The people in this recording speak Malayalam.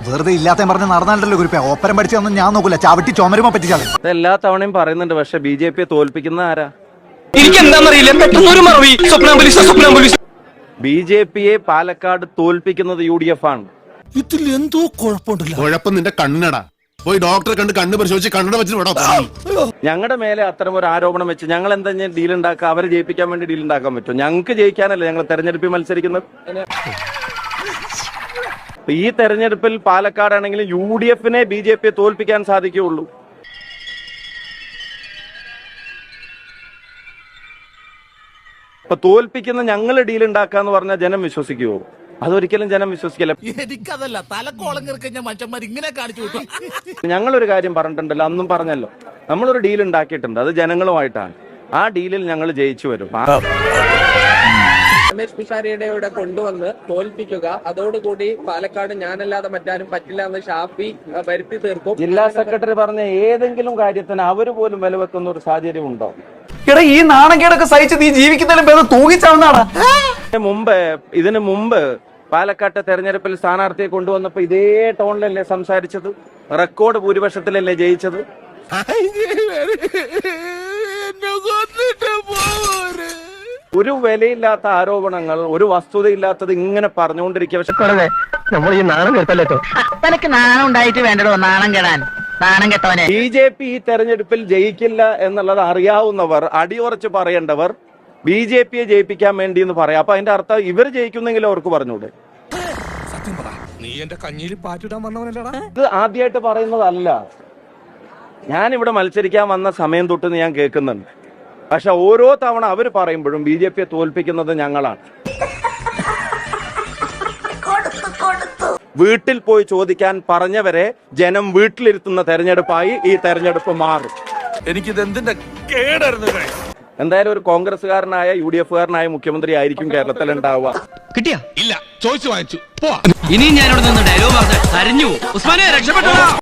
വെറുതെ ഇല്ലാത്ത പറഞ്ഞ് നടന്നാലല്ലോ കുറിപ്പ ഓപ്പരം പഠിച്ചൊന്നും ഞാൻ നോക്കൂല, ചവിട്ടി ചുമരുമ പറ്റിച്ചാൽ എല്ലാ തവണയും പറയുന്നുണ്ട്. പക്ഷെ BJP തോൽപ്പിക്കുന്ന ആരാ? BJPയെ പാലക്കാട് തോൽപ്പിക്കുന്നത് UDF ആണ്. ഇതിൽ എന്തോ കുഴപ്പമുണ്ടല്ലോ. കുഴപ്പം നിന്റെ കണ്ണടാ. പോയി ഡോക്ടറെ കണ്ട് കണ്ണ് പരിശോധിച്ച് കണ്ണട വെച്ചിട്ട് ഞങ്ങളുടെ മേലെ അത്തരം ഒരു ആരോപണം വെച്ച് ഞങ്ങൾ എന്താ ഡീൽ ഉണ്ടാക്കുക? അവരെ ജയിപ്പിക്കാൻ വേണ്ടി ഡീൽ ഉണ്ടാക്കാൻ പറ്റും? ഞങ്ങൾക്ക് ജയിക്കാനല്ലേ ഞങ്ങൾ തെരഞ്ഞെടുപ്പിൽ മത്സരിക്കുന്നത്. ഈ തെരഞ്ഞെടുപ്പിൽ പാലക്കാടാണെങ്കിലും UDFനെ BJPയെ തോൽപ്പിക്കാൻ സാധിക്കുകയുള്ളൂ. അപ്പൊ തോൽപ്പിക്കുന്ന ഞങ്ങൾ ഡീൽ ഉണ്ടാക്കാന്ന് പറഞ്ഞാൽ ജനം വിശ്വസിക്കുവോ? അതൊരിക്കലും ജനം വിശ്വസിക്കില്ല. എനിക്കതല്ല, തലക്കോളം കിറക്കഞ്ഞ മനുഷ്യന്മാർ ഇങ്ങനെ കാണിച്ചു വിട്ടു. ഞങ്ങളൊരു കാര്യം പറഞ്ഞിട്ടുണ്ടല്ലോ, അന്നും പറഞ്ഞല്ലോ, നമ്മളൊരു ഡീൽ ഉണ്ടാക്കിയിട്ടുണ്ട്, അത് ജനങ്ങളുമായിട്ടാണ്. ആ ഡീലിൽ ഞങ്ങൾ ജയിച്ചു വരും. രമേശ് പിഷാരടിയുടെ ഇവിടെ കൊണ്ടുവന്ന് തോൽപ്പിക്കുക, അതോടുകൂടി പാലക്കാട് ഞാനല്ലാതെ മറ്റാരും പറ്റില്ല എന്ന് ഷാഫി വരുത്തി തീർക്കും. ജില്ലാ സെക്രട്ടറി പറഞ്ഞ ഏതെങ്കിലും കാര്യത്തിന് അവര് പോലും വില വെക്കുന്ന ഒരു സാഹചര്യം ഉണ്ടോ? ഈ നാണക്കേടൊക്കെ സഹിച്ച് നീ ജീവിക്കുന്നതിലും തൂങ്ങിച്ചാവുന്നതാണ്. ഇതിന് മുമ്പ് പാലക്കാട്ടെ തെരഞ്ഞെടുപ്പിൽ സ്ഥാനാർത്ഥിയെ കൊണ്ടുവന്നപ്പോ ഇതേ ടോണിലല്ലേ സംസാരിച്ചത്? റെക്കോർഡ് ഭൂരിപക്ഷത്തിലല്ലേ ജയിച്ചത്? ഒരു വിലയില്ലാത്ത ആരോപണങ്ങൾ, ഒരു വസ്തുതയില്ലാത്തത് ഇങ്ങനെ പറഞ്ഞുകൊണ്ടിരിക്കുക. പക്ഷെ നമ്മൾ ഈ നാണം കേട്ടല്ലോ. തനക്ക് നാണം ഉണ്ടായിട്ട് വേണ്ടോ നാണം കെടാൻ? നാണം കെട്ടവനെ. BJP ഈ തെരഞ്ഞെടുപ്പിൽ ജയിക്കില്ല എന്നുള്ളത് അറിയാവുന്നവർ, അടിയുറച്ച് പറയേണ്ടവർ BJPയെ ജയിപ്പിക്കാൻ വേണ്ടി എന്ന് പറയാം. അപ്പൊ അതിന്റെ അർത്ഥം ഇവർ ജയിക്കുന്നെങ്കിലും അവർക്ക് പറഞ്ഞൂടെ? നീ എന്റെ കഞ്ഞിയിൽ പാറ്റിടാൻ വന്നവനല്ലടാ. ഇത് ആദ്യമായിട്ട് പറയുന്നതല്ല. ഞാനിവിടെ മത്സരിക്കാൻ വന്ന സമയം തൊട്ട് ഞാൻ കേൾക്കുന്നുണ്ട്. പക്ഷെ ഓരോ തവണ അവർ പറയുമ്പോഴും BJPയെ തോൽപ്പിക്കുന്നത് ഞങ്ങളാണ്. വീട്ടിൽ പോയി ചോദിക്കാൻ പറഞ്ഞവരെ ജനം വീട്ടിലിരുത്തുന്ന തെരഞ്ഞെടുപ്പായി ഈ തെരഞ്ഞെടുപ്പ് മാറും. എനിക്കിത് എന്തിന്റെ കേടായിരുന്നു. എന്തായാലും ഒരു കോൺഗ്രസ്സുകാരനായ UDFകാരനായ മുഖ്യമന്ത്രി ആയിരിക്കും കേരളത്തിൽ ഉണ്ടാവുക. കിട്ടിയാ? ഇല്ല, ചോദിച്ചു വാങ്ങിച്ചു. ഇനിയും ഞാനിവിടെ നിന്ന് ഡയലോഗ് പറഞ്ഞ് കരഞ്ഞു. ഉസ്മാനെ രക്ഷപ്പെട്ടോ.